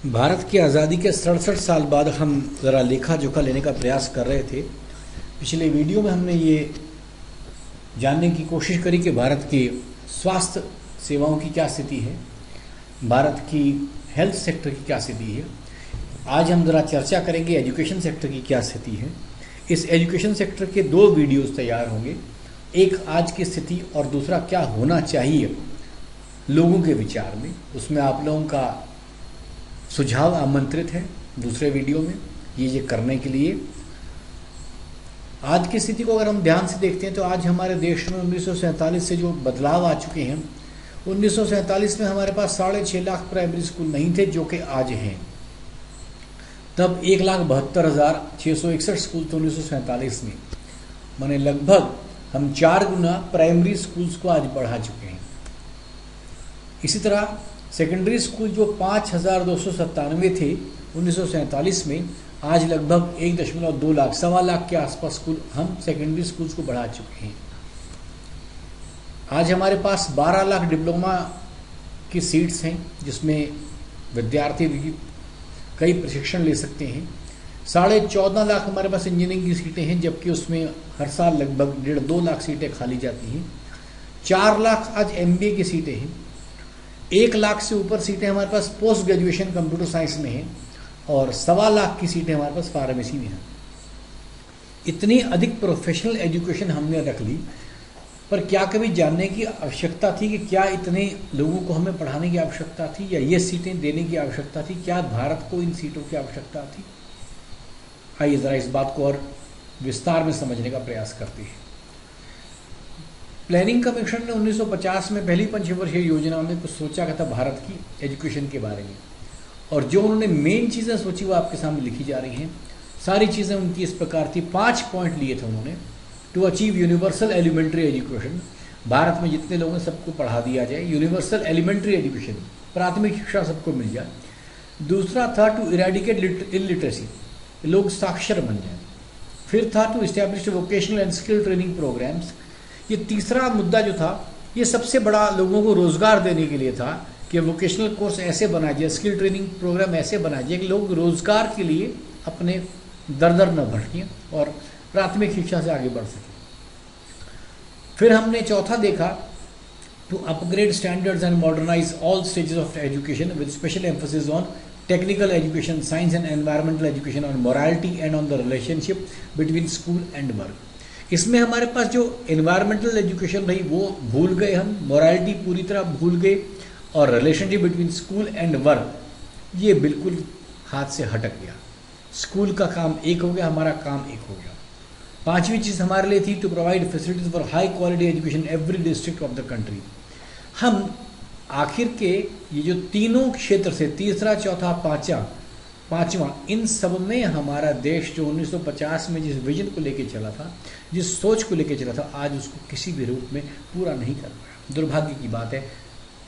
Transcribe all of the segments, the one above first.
भारत की आज़ादी के 67 साल बाद हम ज़रा लेखा जोखा लेने का प्रयास कर रहे थे। पिछले वीडियो में हमने ये जानने की कोशिश करी कि भारत की स्वास्थ्य सेवाओं की क्या स्थिति है, भारत की हेल्थ सेक्टर की क्या स्थिति है। आज हम ज़रा चर्चा करेंगे एजुकेशन सेक्टर की क्या स्थिति है। इस एजुकेशन सेक्टर के दो वीडियोस तैयार होंगे, एक आज की स्थिति और दूसरा क्या होना चाहिए लोगों के विचार में। उसमें आप लोगों का सुझाव आमंत्रित है दूसरे वीडियो में ये करने के लिए। आज की स्थिति को अगर हम ध्यान से देखते हैं तो आज हमारे देश में 1947 से जो बदलाव आ चुके हैं, 1947 में हमारे पास 6.5 लाख प्राइमरी स्कूल नहीं थे जो कि आज हैं। तब 1,72,661 स्कूल थे 1947 में, माने लगभग हम 4 गुना प्राइमरी स्कूल्स को आज बढ़ा चुके हैं। इसी तरह सेकेंडरी स्कूल जो 5,297 थे 1947 में, आज लगभग 1.2 लाख, 1.25 लाख के आसपास स्कूल हम सेकेंडरी स्कूल्स को बढ़ा चुके हैं। आज हमारे पास 12 लाख डिप्लोमा की सीट्स हैं जिसमें विद्यार्थी भी कई प्रशिक्षण ले सकते हैं। 14.5 लाख हमारे पास इंजीनियरिंग की सीटें हैं, जबकि उसमें हर साल लगभग 1.5-2 लाख सीटें खाली जाती हैं। 4 लाख आज MBA की सीटें हैं। 1 लाख से ऊपर सीटें हमारे पास पोस्ट ग्रेजुएशन कंप्यूटर साइंस में हैं और 1.25 लाख की सीटें हमारे पास फार्मेसी में हैं। इतनी अधिक प्रोफेशनल एजुकेशन हमने रख ली, पर क्या कभी जानने की आवश्यकता थी कि क्या इतने लोगों को हमें पढ़ाने की आवश्यकता थी या ये सीटें देने की आवश्यकता थी? क्या भारत को इन सीटों की आवश्यकता थी? आइए ज़रा इस बात को और विस्तार में समझने का प्रयास करते हैं। प्लानिंग कमीशन ने 1950 में पहली पंचवर्षीय योजना में कुछ सोचा था भारत की एजुकेशन के बारे में, और जो उन्होंने मेन चीज़ें सोची वो आपके सामने लिखी जा रही हैं। सारी चीज़ें उनकी इस प्रकार थी। 5 पॉइंट लिए थे उन्होंने। To achieve universal elementary education, Bharat में जितने लोगों सबको पढ़ा दिया जाए। यूनिवर्सल एलिमेंट्री एजुकेशन, प्राथमिक शिक्षा सबको मिल जाए। दूसरा था टू इरेडिकेट इलिटरेसी, लोग साक्षर बन जाए। फिर था to establish vocational and skill training programmes. ये तीसरा मुद्दा जो था ये सबसे बड़ा लोगों को रोजगार देने के लिए था कि वोकेशनल कोर्स ऐसे बनाए जाए, स्किल ट्रेनिंग प्रोग्राम ऐसे बनाए जाए कि लोग रोजगार के लिए अपने दर न भटकें और प्राथमिक शिक्षा से आगे बढ़ सकें। फिर हमने चौथा देखा to upgrade standards and modernise all stages of education with special emphasis on technical education, science and environmental education, on morality and on the relationship between school and work. इसमें हमारे पास जो एनवायरमेंटल एजुकेशन रही वो भूल गए हम, morality पूरी तरह भूल गए, और relationship between school and work ये बिल्कुल हाथ से हटक गया। स्कूल का काम एक हो गया, हमारा काम एक हो गया। 5वीं चीज़ हमारे लिए थी to provide facilities for high quality education every district of the country. हम आखिर के ये जो तीनों क्षेत्र से, तीसरा, चौथा, पांचवा, इन सब में हमारा देश जो 1950 में जिस विजन को लेके चला था, जिस सोच को लेके चला था, आज उसको किसी भी रूप में पूरा नहीं कर पाया। दुर्भाग्य की बात है,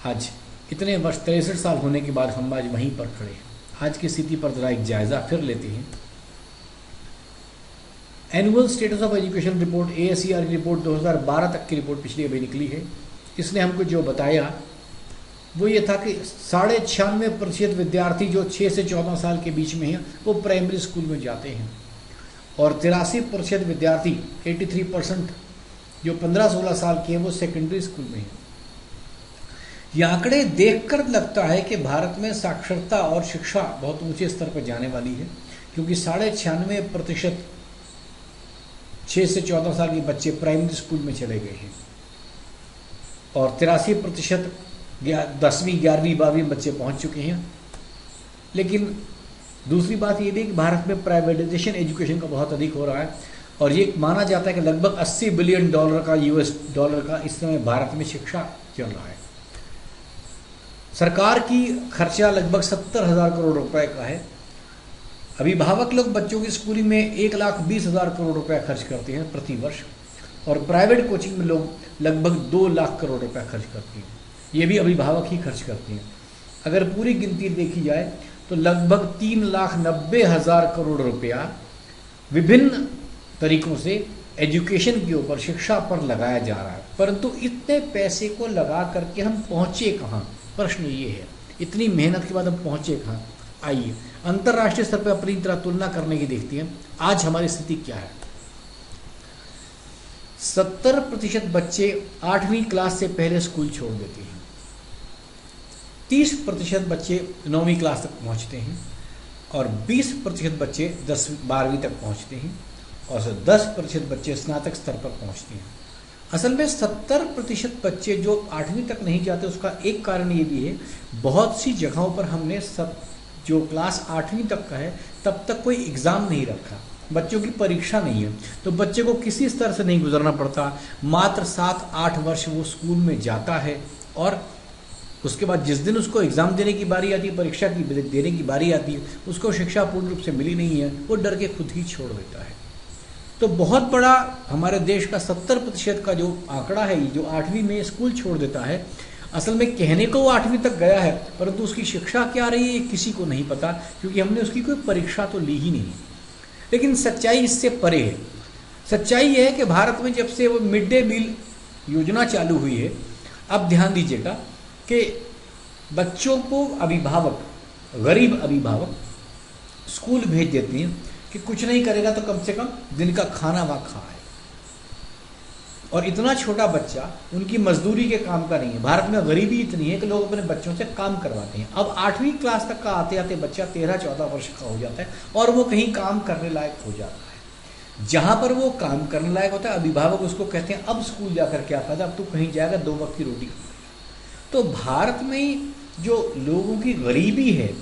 आज इतने वर्ष 63 साल होने के बाद हम आज वहीं पर खड़े हैं। आज की स्थिति पर जरा एक जायजा फिर लेते हैं। Annual status of education report, ASER report 2012 तक की रिपोर्ट पिछली अभी निकली है। इसने हमको जो बताया वो ये था कि 96.5% विद्यार्थी जो 6 से 14 साल के बीच में हैं वो प्राइमरी स्कूल में जाते हैं, और 83% विद्यार्थी 83% जो 15-16 साल के हैं वो सेकेंडरी स्कूल में हैं। ये आंकड़े देखकर लगता है कि भारत में साक्षरता और शिक्षा बहुत ऊंचे स्तर पर जाने वाली है, क्योंकि 96.5% 6 से 14 साल के बच्चे प्राइमरी स्कूल में चले गए हैं, और 83% 10वीं, 11वीं, 12वीं बच्चे पहुंच चुके हैं। लेकिन दूसरी बात ये भी कि भारत में प्राइवेटाइजेशन एजुकेशन का बहुत अधिक हो रहा है, और ये माना जाता है कि लगभग $80 बिलियन का US डॉलर का इस समय भारत में शिक्षा चल रहा है। सरकार की खर्चा लगभग 70,000 करोड़ रुपए का है। अभिभावक लोग बच्चों की स्कूलिंग में 1,20,000 करोड़ रुपया खर्च करते हैं प्रति वर्ष, और प्राइवेट कोचिंग में लोग लगभग 2 लाख करोड़ रुपया खर्च करते हैं। ये भी अभिभावक ही खर्च करते हैं। अगर पूरी गिनती देखी जाए तो लगभग 3,90,000 करोड़ रुपया विभिन्न तरीकों से एजुकेशन के ऊपर, शिक्षा पर लगाया जा रहा है। परंतु इतने पैसे को लगा करके हम पहुँचे कहाँ, प्रश्न ये है। इतनी मेहनत के बाद हम पहुँचे कहाँ? आइए अंतर्राष्ट्रीय स्तर पर अपनी तरह तुलना करने की देखते हैं आज हमारी स्थिति क्या है। 70% बच्चे 8वीं क्लास से पहले स्कूल छोड़ देते हैं, 30% बच्चे 9वीं क्लास तक पहुंचते हैं और 20% बच्चे 10-12वीं तक पहुंचते हैं और 10% बच्चे स्नातक स्तर पर पहुंचते हैं। असल में 70% बच्चे जो 8वीं तक नहीं जाते उसका एक कारण ये भी है, बहुत सी जगहों पर हमने जो क्लास 8वीं तक का है तब तक कोई एग्ज़ाम नहीं रखा, बच्चों की परीक्षा नहीं है, तो बच्चे को किसी स्तर से नहीं गुजरना पड़ता। मात्र 7-8 वर्ष वो स्कूल में जाता है और उसके बाद जिस दिन उसको एग्ज़ाम देने की बारी आती है, परीक्षा की देने की बारी आती है, उसको शिक्षा पूर्ण रूप से मिली नहीं है, वो डर के खुद ही छोड़ देता है। तो बहुत बड़ा हमारे देश का 70% का जो आंकड़ा है, जो 8वीं में स्कूल छोड़ देता है, असल में कहने को वो 8वीं तक गया है परंतु उसकी शिक्षा क्या रही है ये किसी को नहीं पता, क्योंकि हमने उसकी कोई परीक्षा तो ली ही नहीं। लेकिन सच्चाई इससे परे है। सच्चाई यह है कि भारत में जब से वो मिड डे मील योजना चालू हुई है, अब ध्यान दीजिएगा कि बच्चों को अभिभावक, गरीब अभिभावक स्कूल भेज देते हैं कि कुछ नहीं करेगा तो कम से कम दिन का खाना वहाँ खाए, और इतना छोटा बच्चा उनकी मजदूरी के काम का नहीं है। भारत में गरीबी इतनी है कि लोग अपने बच्चों से काम करवाते हैं। अब 8वीं क्लास तक का आते आते बच्चा 13-14 वर्ष का हो जाता है और वो कहीं काम करने लायक हो जाता है। जहाँ पर वो काम करने लायक होता है, अभिभावक उसको कहते हैं अब स्कूल जाकर क्या फायदा, अब तू कहीं जाएगा 2 वक्त की रोटी। तो भारत में जो लोगों की गरीबी है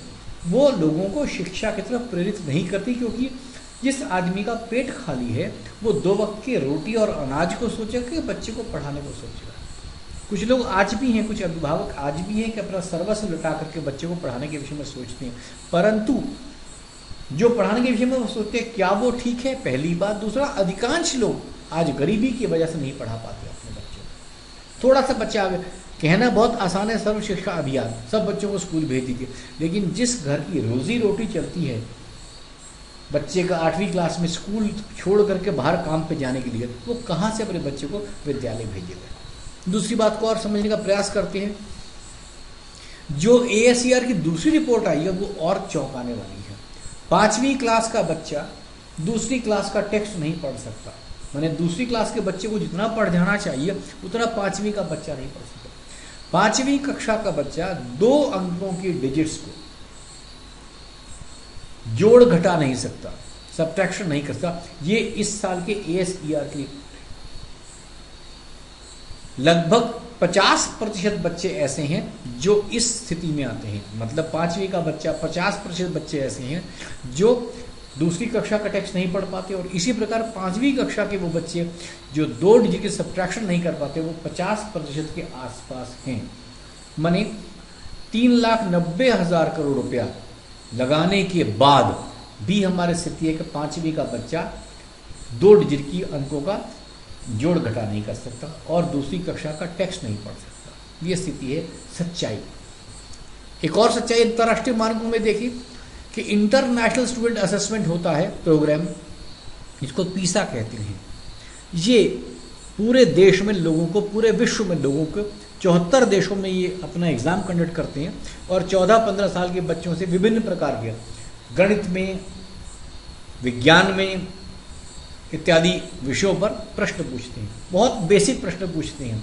वो लोगों को शिक्षा की तरफ प्रेरित नहीं करती, क्योंकि जिस आदमी का पेट खाली है वो 2 वक्त की रोटी और अनाज को सोचेगा कि बच्चे को पढ़ाने को सोचेगा। कुछ लोग आज भी हैं, कुछ अभिभावक आज भी हैं कि अपना सर्वस्व लुटा करके बच्चे को पढ़ाने के विषय में सोचते हैं, परंतु जो पढ़ाने के विषय में वो सोचते हैं क्या वो ठीक है, पहली बात। दूसरा, अधिकांश लोग आज गरीबी की वजह से नहीं पढ़ा पाते अपने बच्चों को। थोड़ा सा बच्चा कहना बहुत आसान है, सर्व शिक्षा अभियान, सब बच्चों को स्कूल भेज दीजिए, लेकिन जिस घर की रोजी रोटी चलती है बच्चे का 8वीं क्लास में स्कूल छोड़ करके बाहर काम पे जाने के लिए, वो कहाँ से अपने बच्चे को विद्यालय भेजेगा। दूसरी बात को और समझने का प्रयास करते हैं, जो ASER की दूसरी रिपोर्ट आई है वो और चौंकाने वाली है। 5वीं क्लास का बच्चा दूसरी क्लास का टेक्स्ट नहीं पढ़ सकता, मैंने दूसरी क्लास के बच्चे को जितना पढ़ जाना चाहिए उतना 5वीं का बच्चा नहीं पढ़ सकता। 5वीं कक्षा का बच्चा 2 अंकों की डिजिट्स को जोड़ घटा नहीं सकता, सब्ट्रैक्शन नहीं कर सकता। ये इस साल के ASER की लगभग 50% बच्चे ऐसे हैं जो इस स्थिति में आते हैं। मतलब 5वीं का बच्चा 50% बच्चे ऐसे हैं जो दूसरी कक्षा का टेक्स्ट नहीं पढ़ पाते, और इसी प्रकार 5वीं कक्षा के वो बच्चे जो 2 डिजिट की सब्ट्रैक्शन नहीं कर पाते वो 50% के आसपास हैं। माने 3,90,000 करोड़ रुपया लगाने के बाद भी हमारी स्थिति है कि 5वीं का बच्चा 2 डिजिट की अंकों का जोड़ घटा नहीं कर सकता और दूसरी कक्षा का टेक्स्ट नहीं पढ़ सकता। ये स्थिति है सच्चाई। एक और सच्चाई अंतर्राष्ट्रीय मानकों में देखिए कि इंटरनेशनल स्टूडेंट असेसमेंट होता है प्रोग्राम, इसको PISA कहते हैं। ये पूरे देश में लोगों को, पूरे विश्व में लोगों को 74 देशों में ये अपना एग्ज़ाम कंडक्ट करते हैं और 14-15 साल के बच्चों से विभिन्न प्रकार के गणित में, विज्ञान में इत्यादि विषयों पर प्रश्न पूछते हैं। बहुत बेसिक प्रश्न पूछते हैं।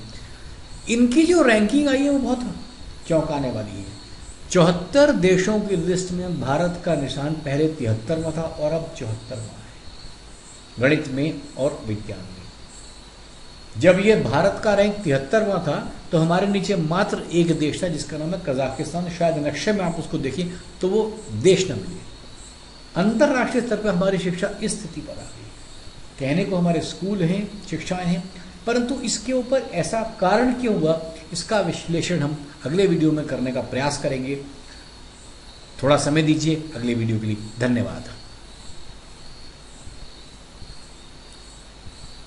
इनकी जो रैंकिंग आई है वो बहुत चौंकाने वाली है। 74 देशों की लिस्ट में भारत का निशान पहले 73वां था और अब 74वां है गणित में और विज्ञान में। जब ये भारत का रैंक 73वां था तो हमारे नीचे मात्र एक देश था जिसका नाम है कजाकिस्तान। शायद नक्शे में आप उसको देखिए तो वो देश न मिले। अंतर्राष्ट्रीय स्तर पर हमारी शिक्षा इस स्थिति पर आ गई। कहने को हमारे स्कूल हैं, शिक्षाएं हैं, परंतु इसके ऊपर ऐसा कारण क्यों हुआ, इसका विश्लेषण हम अगले वीडियो में करने का प्रयास करेंगे। थोड़ा समय दीजिए अगले वीडियो के लिए। धन्यवाद।